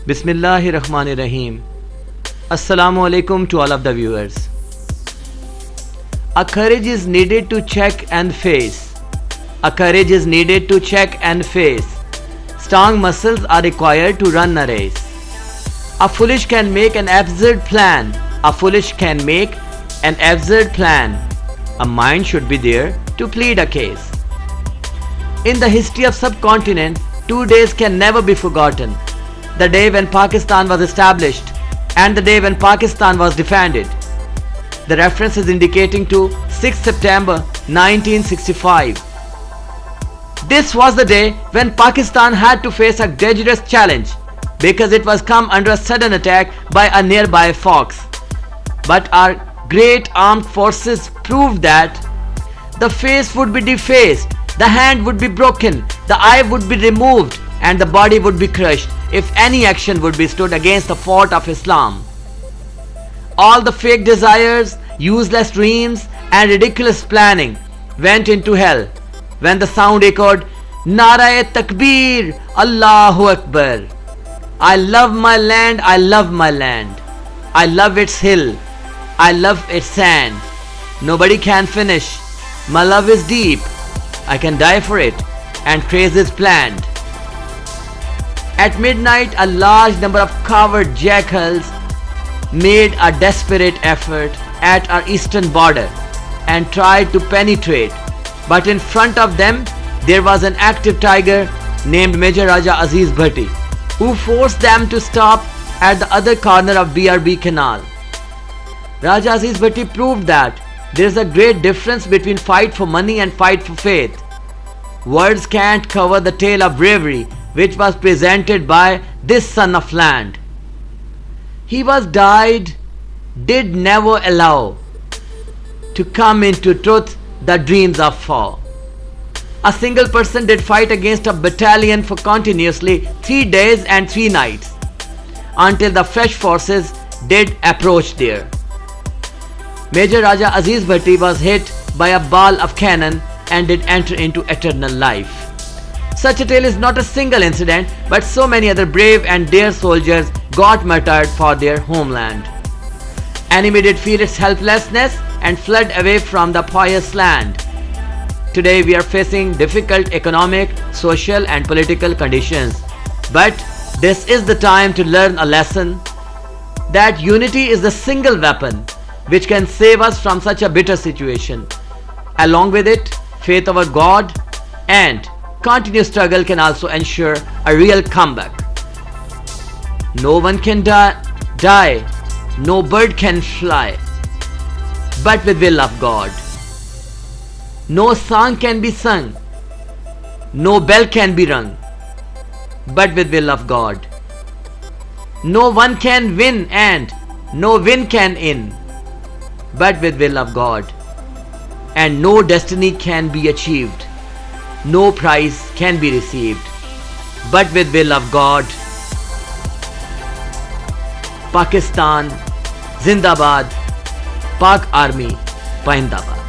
Bismillahirrahmanirrahim. Assalamu alaikum to all of the viewers. A courage is needed to check and face. A courage is needed to check and face. Strong muscles are required to run a race. A foolish can make an absurd plan. A foolish can make an absurd plan. A mind should be there to plead a case. In the history of subcontinent, 2 days can never be forgotten. The day when Pakistan was established and the day when Pakistan was defended. The reference is indicating to 6 September 1965. This was the day when Pakistan had to face a dangerous challenge because it was come under a sudden attack by a nearby fox. But our great armed forces proved that the face would be defaced, the hand would be broken, the eye would be removed, and the body would be crushed if any action would be stood against the fort of Islam. All the fake desires, useless dreams, and ridiculous planning went into hell when the sound echoed, Narae Takbir, Allahu Akbar. I love my land, I love my land. I love its hill, I love its sand. Nobody can finish. My love is deep. I can die for it, and craze is planned. At midnight, a large number of coward jackals made a desperate effort at our eastern border and tried to penetrate. But in front of them, there was an active tiger named Major Raja Aziz Bhatti, who forced them to stop at the other corner of BRB Canal. Raja Aziz Bhatti proved that there is a great difference between fight for money and fight for faith. Words can't cover the tale of bravery which was presented by this son of land. He was died, did never allow to come into truth the dreams of foe. A single person did fight against a battalion for continuously 3 days and 3 nights until the fresh forces did approach there. Major Raja Aziz Bhatti was hit by a ball of cannon and did enter into eternal life. Such a tale is not a single incident, but so many other brave and dear soldiers got martyred for their homeland. Enemy did feel its helplessness and fled away from the pious land. Today we are facing difficult economic, social and political conditions. But this is the time to learn a lesson that unity is the single weapon which can save us from such a bitter situation. Along with it, faith over God and continuous struggle can also ensure a real comeback. No one can die, no bird can fly, but with will of God. No song can be sung, no bell can be rung, but with will of God. No one can win and no win can in, but with will of God. And no destiny can be achieved, no prize can be received, but with will of God. Pakistan Zindabad, Pak Army Pahindabad.